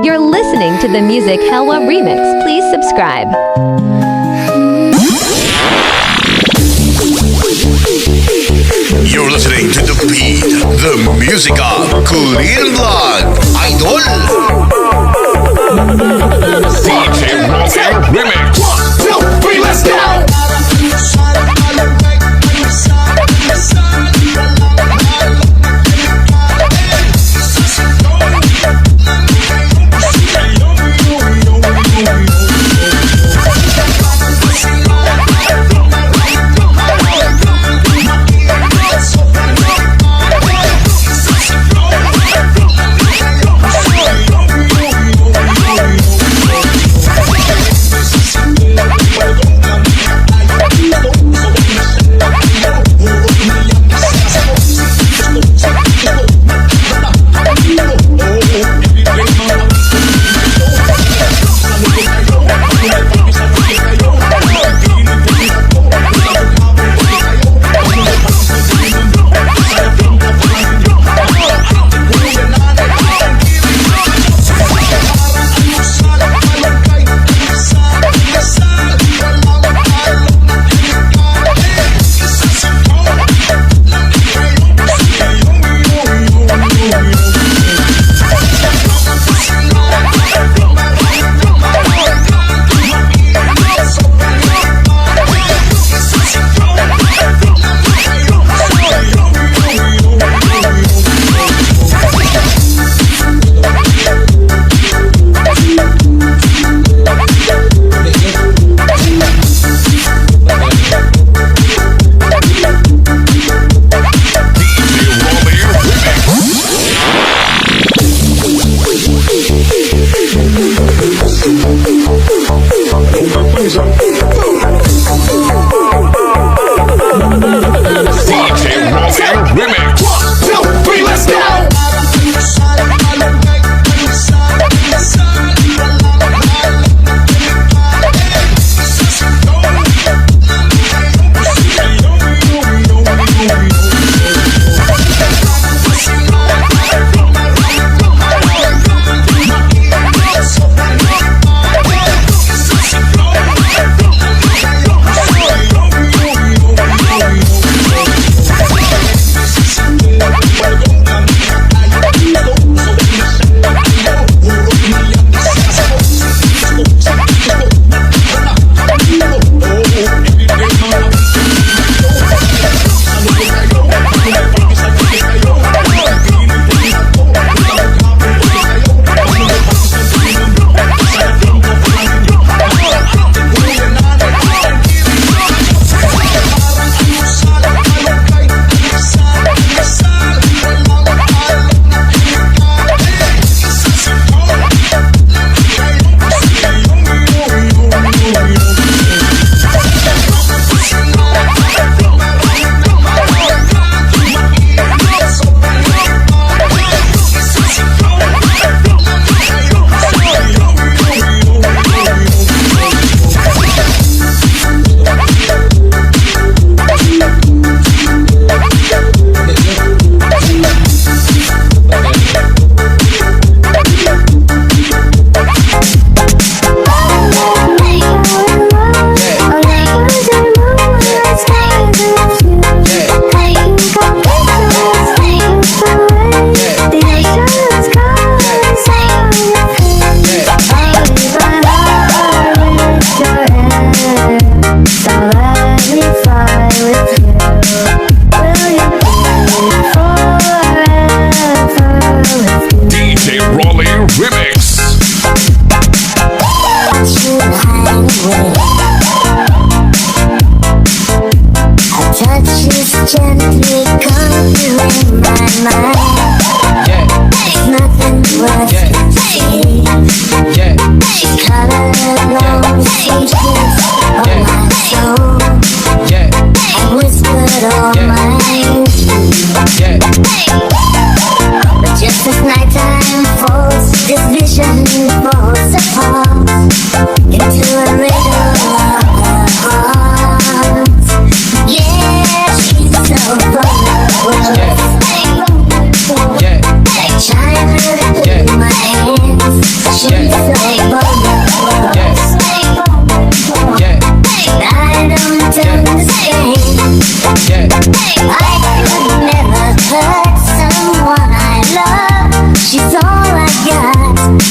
You're listening to the Music Helwa Remix. Please subscribe. You're listening to the beat, the music of Korean Blood Idol. Remix. 1, 2, 3, let's go.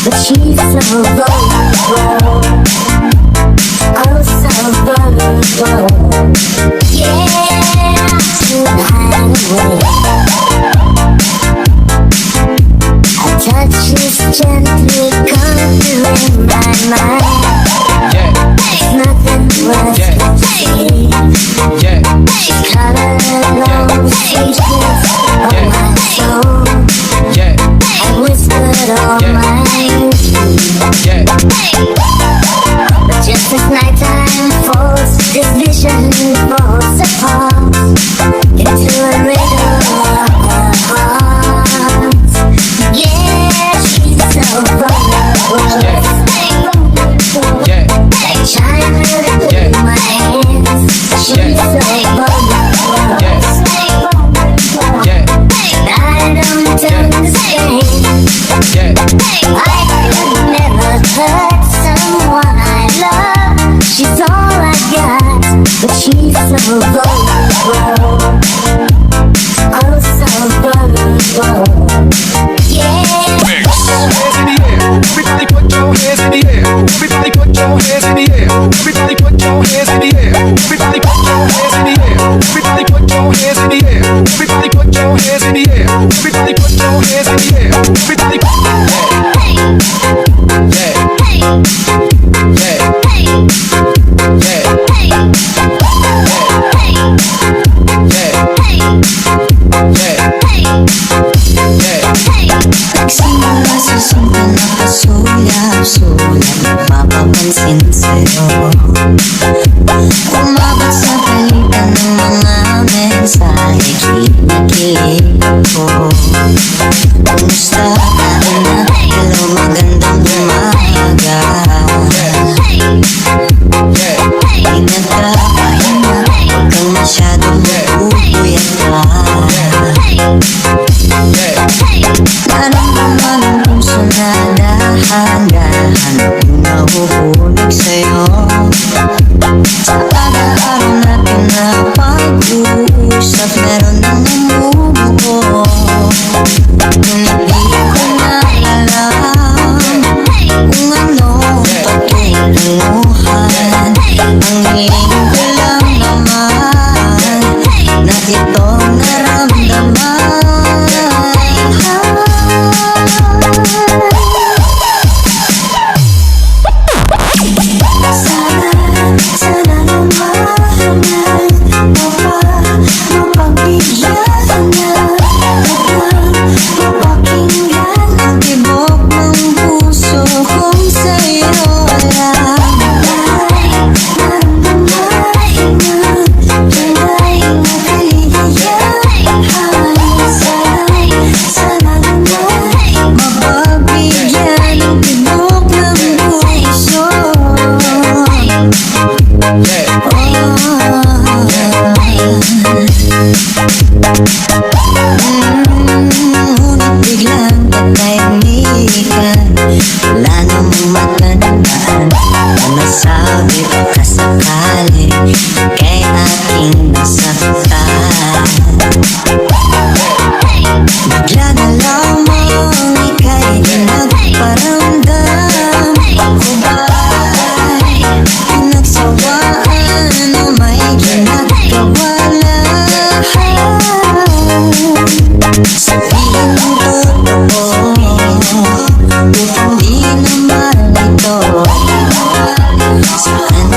but she's so vulnerable. Oh, so vulnerable. Yeah, to hide away. Her touch is gently conquering my mind. There's nothing worse than see. She's colored on the secrets of my soul. I whispered all my but just as nighttime falls, this vision falls apart into a riddle of her heart. Yeah, she's so vulnerable. China in my hands. She's so vulnerable. I don't understand. I could never hurt someone I love. She's all I got, but she's so vulnerable. Oh, so vulnerable. Yeah. Everybody put your hands in the air. Everybody put your hands in the air. Everybody put your hands in the air. Everybody put your hands in the air. Everybody put your hands in the air. Everybody put your hands in the air. Everybody put your hands in the air. Everybody put your hands Nagsimula sa simple na pasulap-sulap, mapapansin sa'yo. Umabot sa palitan ng mga mensahe, kilig na kilig ako. Kumusta ka na? Hello, magandang umaga. Ingat ka, pahinga, huwag kang masyadong magpupuyat pa. Naramdaman ang puso na dahan-dahan akong nahuhulog sa'yo. Sa araw natin na pag-uusap, meron nang namumuko. Ngunit di ko na alam kung ano patunguhan. Ang hiling ko lang naman na itong naramdaman. Sana lumahanan mo pa, mapagbigyan na mapakinggan ang tibok ng puso kung sa'yo lang. Sana mapagbigyan ang tibok ng puso. Ngunit biglang patahimikan, wala namang matandaan na nasabi ka sakali kay aking nasaktan. Bigla na lamang ika'y nagparamdam. Ako ba'y pinagsawaan o may ginagawa lahat? Sabihin ng totoo, kung hindi naman ito, saan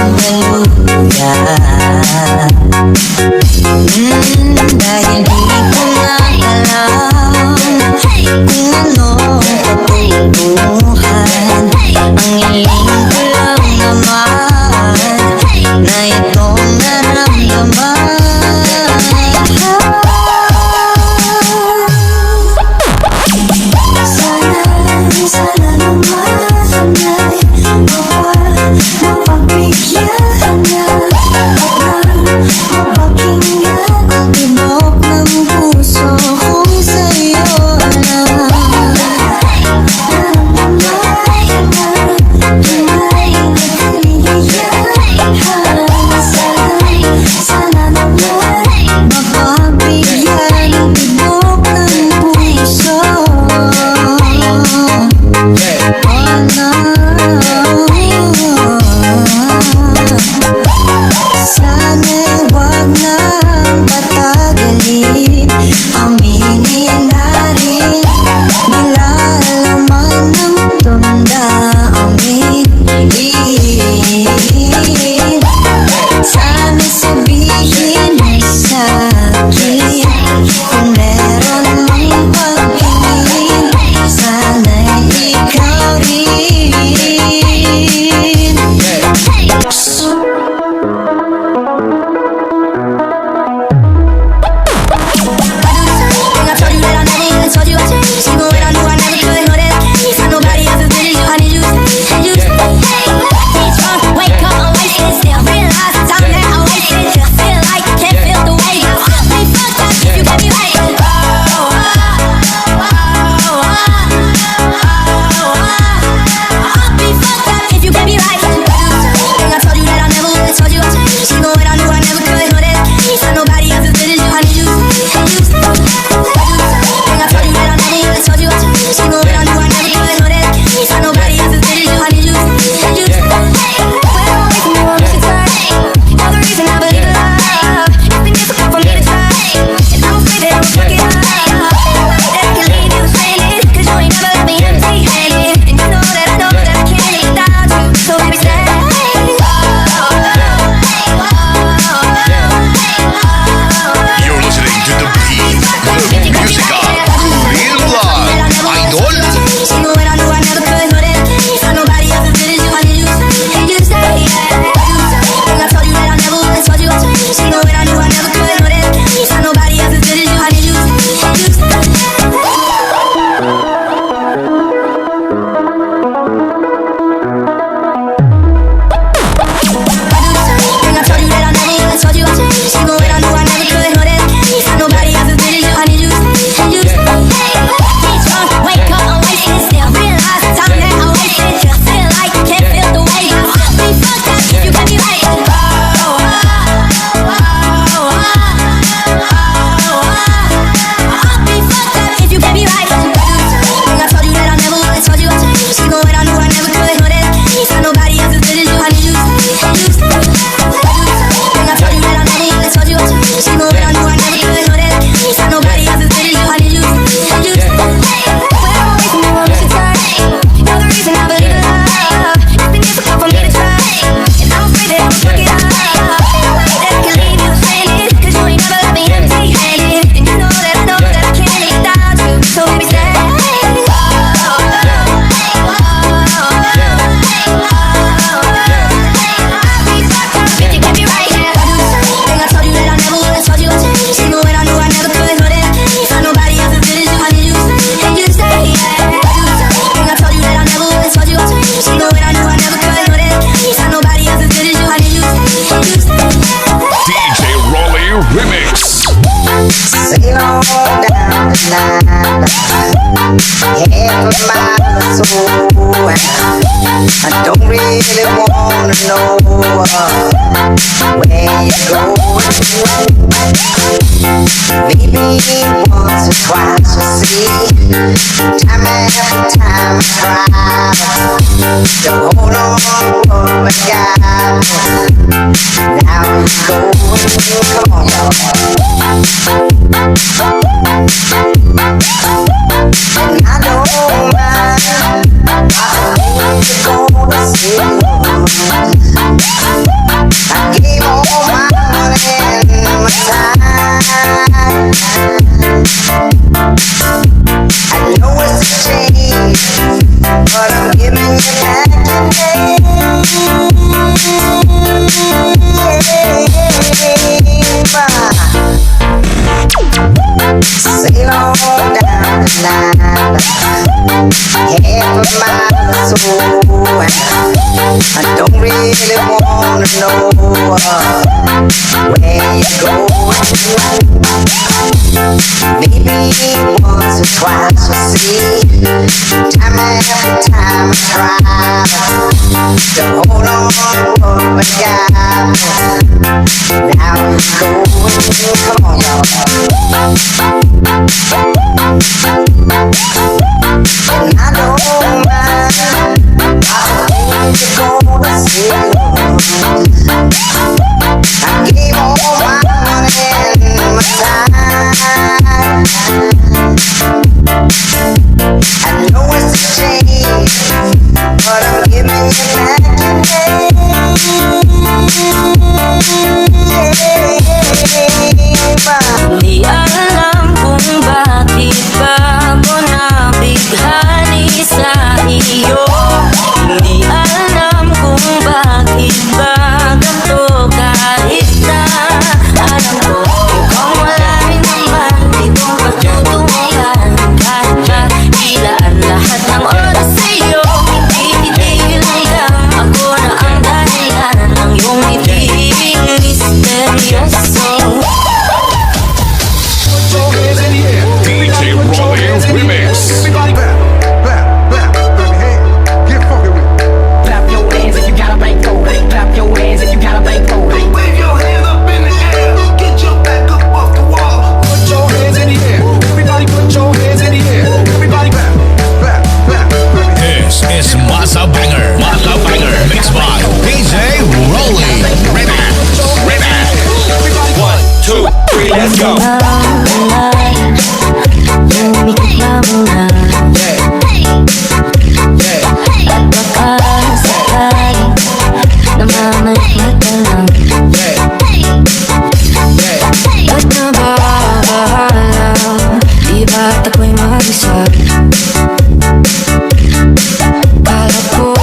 soul. I don't really wanna know where you're going. Maybe once or twice we'll see. Time after time I try to hold on what we got. Now you're going, come on y'all. And I don't mind, you're gonna see. I gave all my money and my time. I know it's a change, but I'm giving you back today. Sail on down the line, half a mile or so. I don't really wanna know where you're going. Maybe once or twice we'll see. Time after time I try to hold on what we got. Now you're going, come on y'all. And I don't mind, you're gonna see. I gave all my money and my time. I know it's a change, but I'm giving you back today. Di alam kung bakit ba ako nabighani sa iyo. Di alam kung bakit ba ganito kahit na alam ko ikaw wala rin naman ditong pagtutungan. Kahit ba ilaan lahat ng oras sa iyo, hindi titigil hanggang ako na ang dahilan ng iyong ibig misteryoso. DJ Rolly Remix. Everybody clap, clap, clap, clap your hands. Get funky with it. Clap your hands if you got a bankroll. Clap your hands if you got a bankroll. Wave your hands up in the air. Get your back up off the wall. Put your hands in the air. Everybody put your hands in the air. Everybody clap, clap, clap, clap your hands. This is Mashup Banger. Mashup Banger. Mixed by DJ Rolly Remix. Remix. 1, 2, 3, let's go. Lumikit na muna at baka sakaling namamanhit ka lang. Ba't nababahala? Di ba't ako'y mag-isa? Kala ko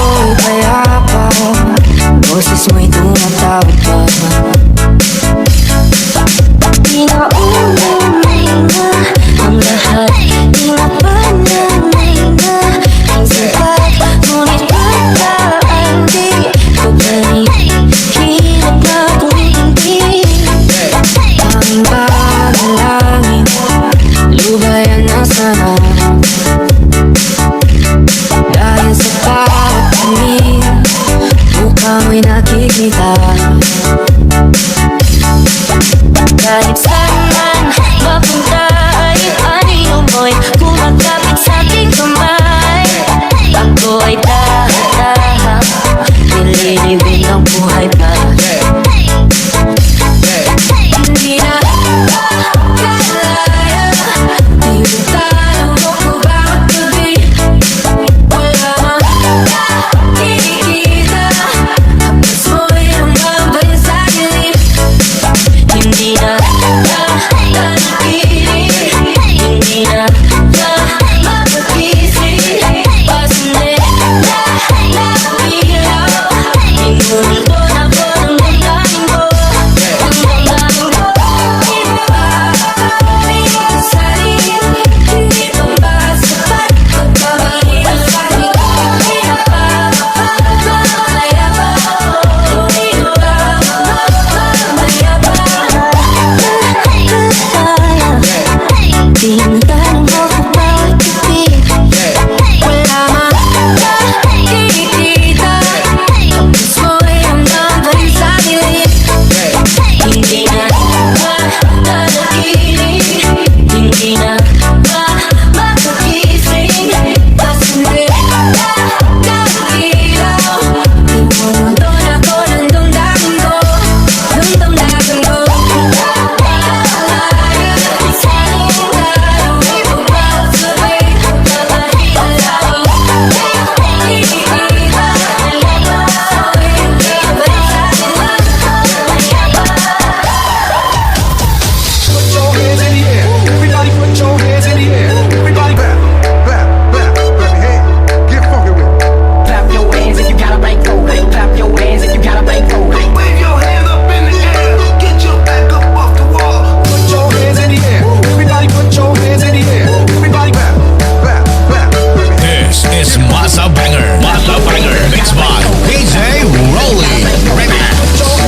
banger. Mashup banger. Mixed by DJ Rolly. Remix.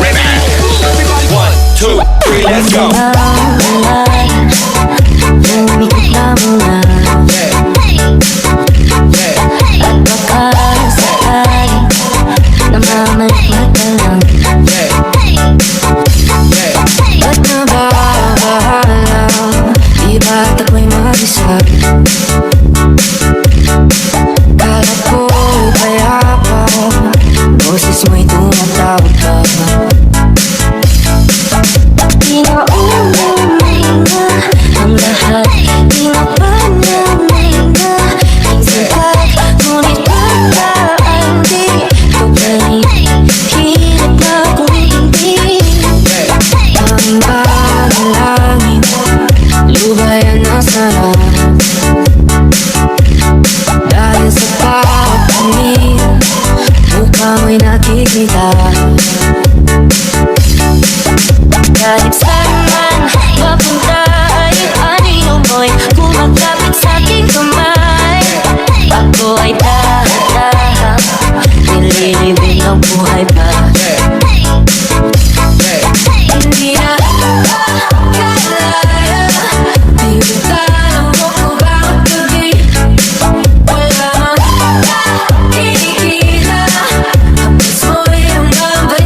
Remix. 1, 2, 3, let's go. Lumikot na muna at baka sakali namamalit ka lang. Ba't nababahala? Di ba't ako'y mag-isa? Kala ko'y payapa, boses mo'y tumatawag ka. Di na umumay na ang lahat, di na panamay na minsan ka, ngunit pagkaan di ko balik, hirap na kung hindi. Ang panalangin, lubayan na sarap, dahil sa pagpamilya, mukha mo'y nakikita. Kahit saan man mapunta ay anino mo'y kumagkapit sa'king kamay. Ako ay dahan-dahan nililibing ang buhay pa. Hindi na kalaya, tinutalo mo ko bawat gabi. Wala mang kinikita, ang puso'y ang gambay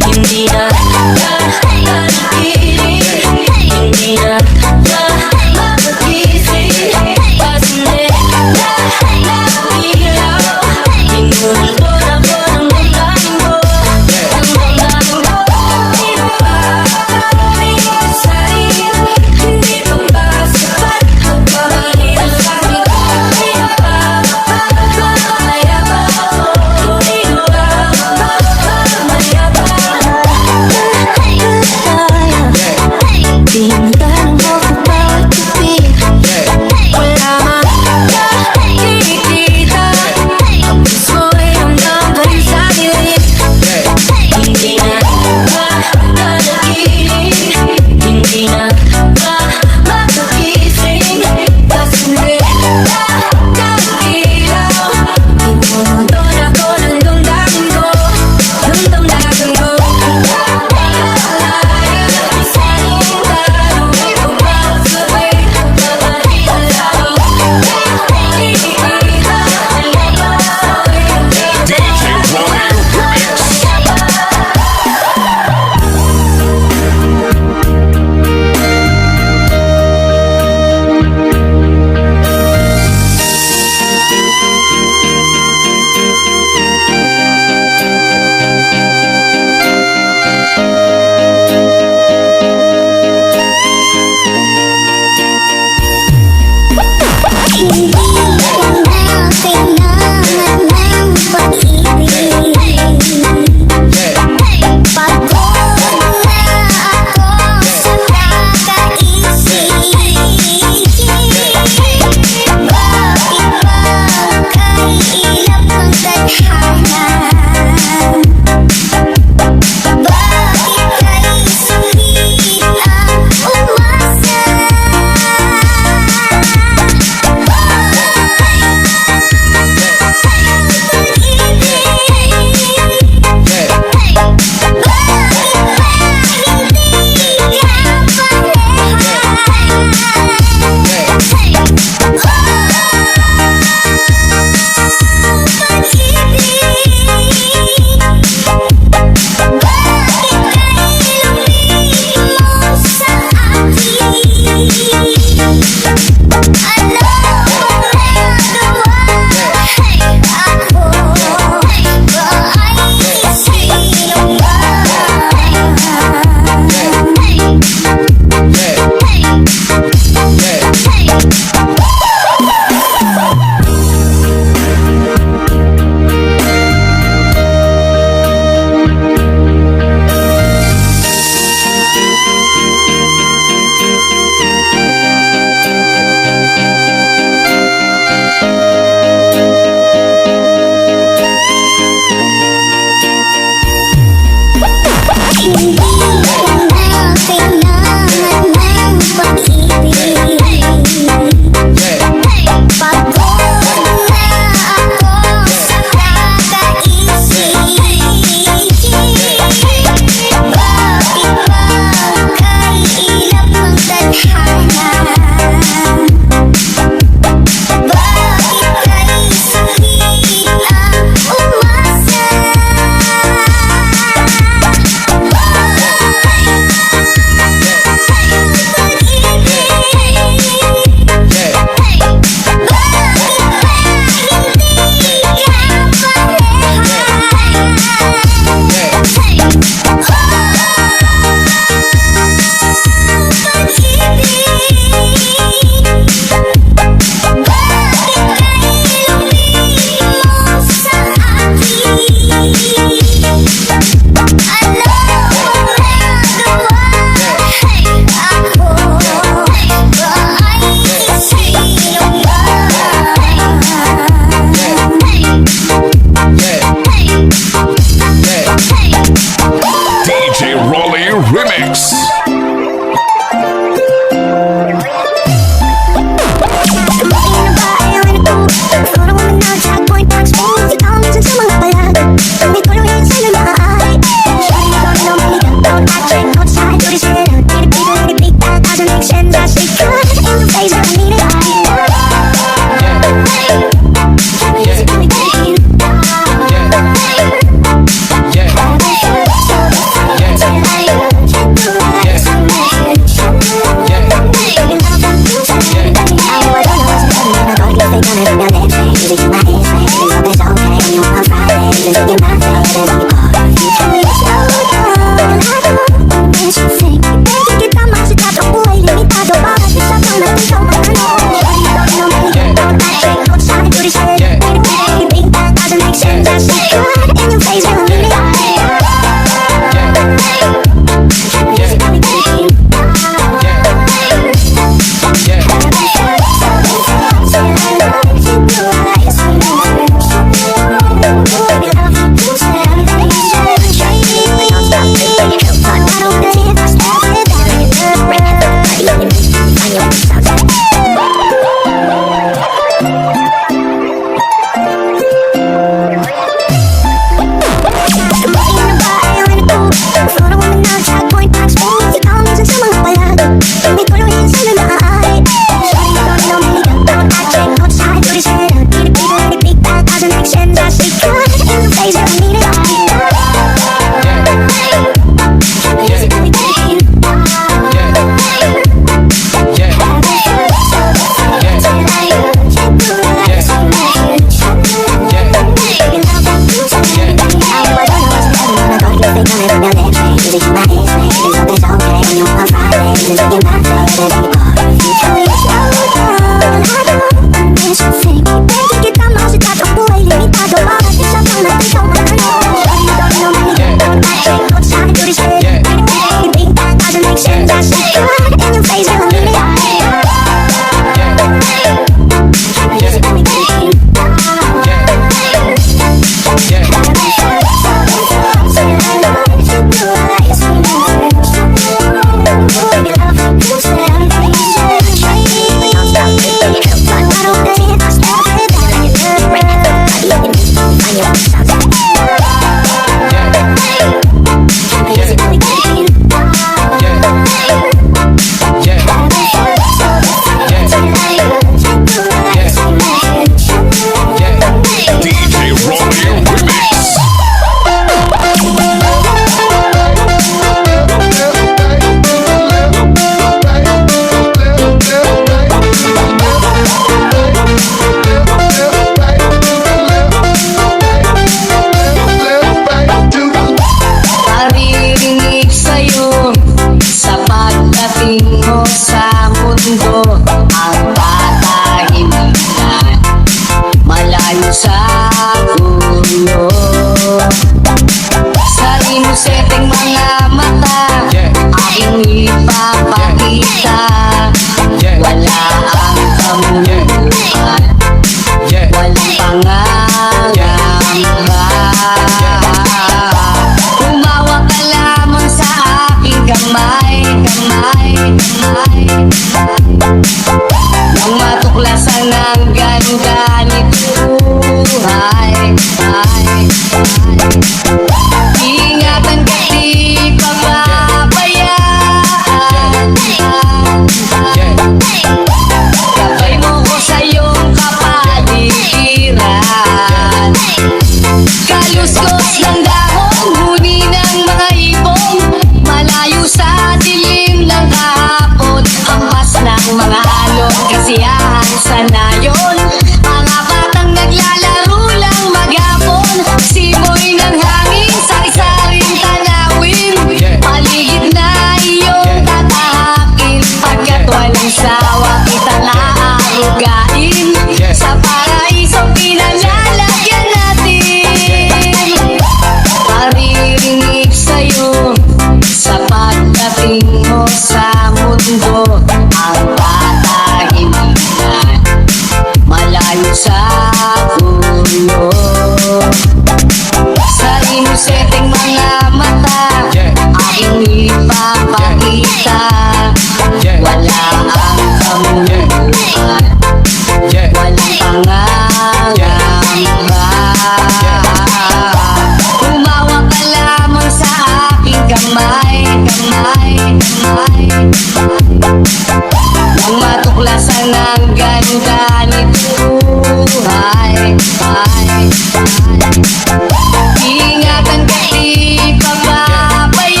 Ingatan ka, di pababayaan.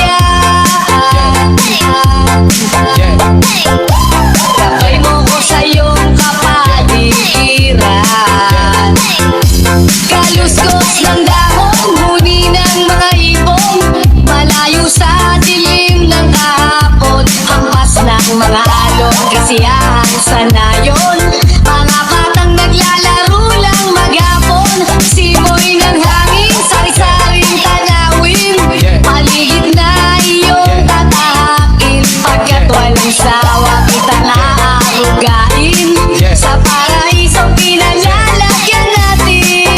Gabay mo ko sa iyong kapaligiran. Kaluskos ng dahon, huni ng mga ibong, malayo sa dilim ng kahapon. Hampas ng mga alon, kasiyahan sa nayon. Mga batang naglalaro lang maghapon. Simoy ng hangin, sari-saring tanawin. Paligid na iyong tatahakin. Pagkat walang sawa kitang aarugain. Sa paraisong pinalalagyan natin.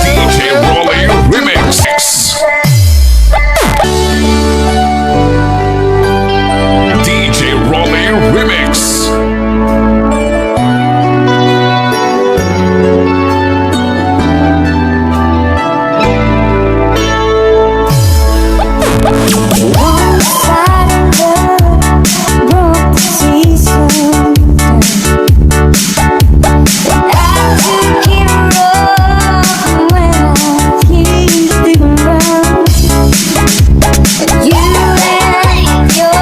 DJ Rolly Remix. DJ Rolly Remix. One side of love broke the season. I took it wrong when I used to run. You and your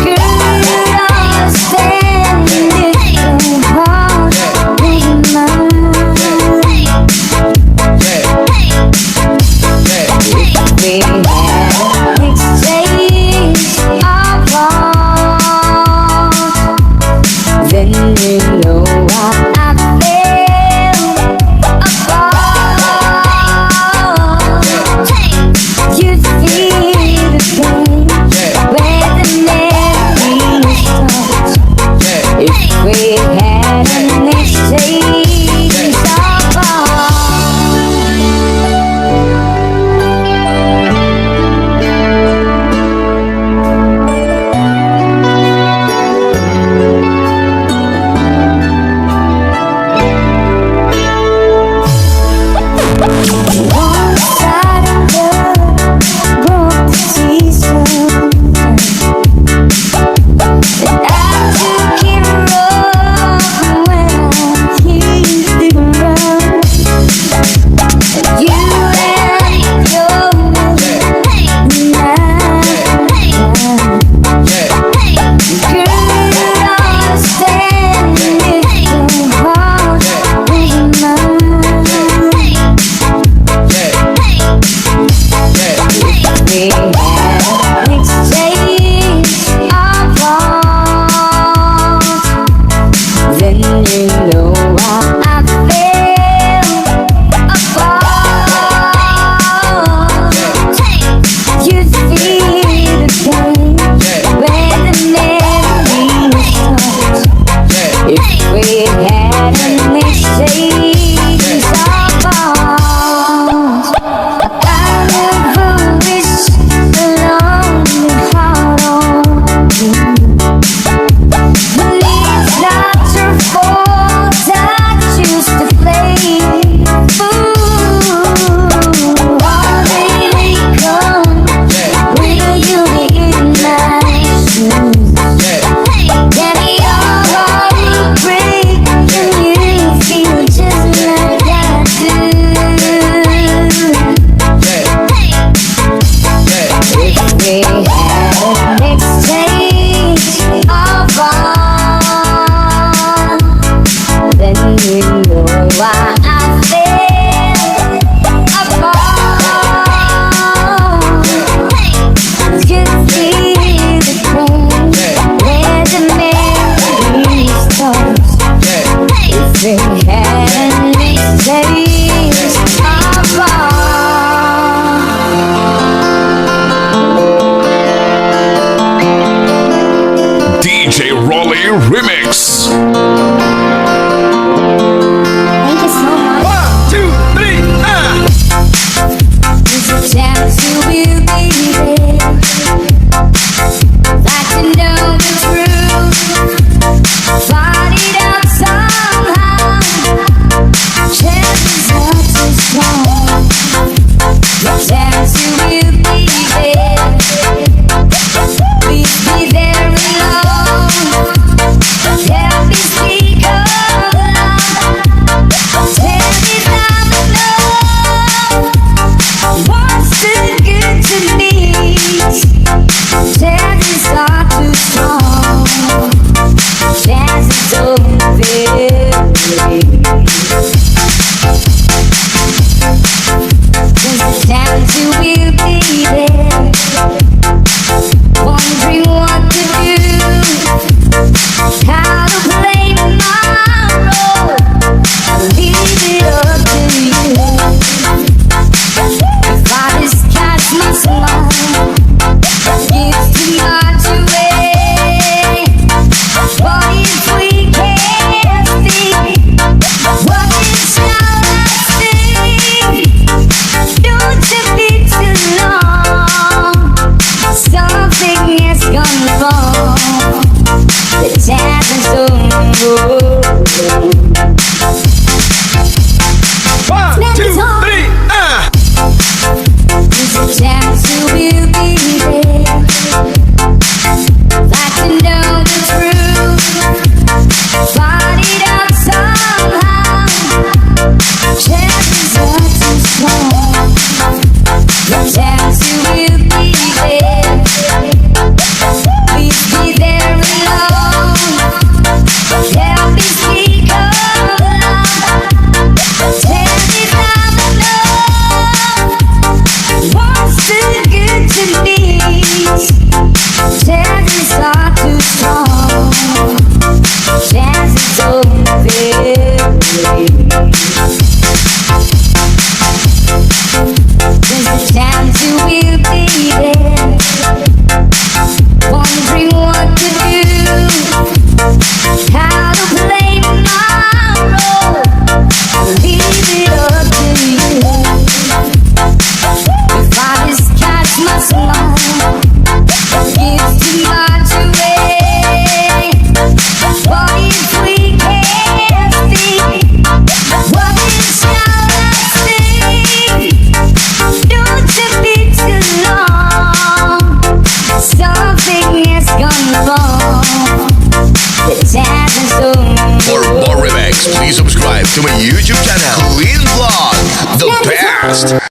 Girl, understand it hard with mine. We had an exchange of thoughts. Then you know what I felt apart. You feel the pain where the memories touch. If we had an exchange of thoughts. One side of love broke the season. I took it wrong when I used to run. You and your Girl, understand it hard with mine. We had an exchange of thoughts. Then you know what I felt apart. You feel the pain when the memories touch. If we had an exchange of thoughts. I never wish a lonely heart on you. But it's not your fault. I choose to play fool. One day may come when you'll be in my shoes. Then your heart will break and you feel just like I do. If we had an exchange of thoughts, then you know why I feel apart. You feel the pain where the memories touch. If we had an exchange of thoughts. DJ Rolly Remix. Thank you so much. 1, 2, 3, There's a chance you will be there. Like to know the truth. jazz is over. 1, 2, 3, There's a chance you will be there. Like to know the truth. Find it out somehow. Chances are too strong. The chance you will be there. Please be there alone. Help me speak of love. Tell me I'm alone. What's too good to me? Chances are too strong. Chances over. There's a chance you will be there. Wondering what to do, how to play my role. I'll leave it up to you. If I just catch my smile, gives too much away. But if we can't speak, what is our thing? Don't you be too long. Something has gone wrong. The chance is over. For more remix, please subscribe to my YouTube channel, Clean Vlog, the best.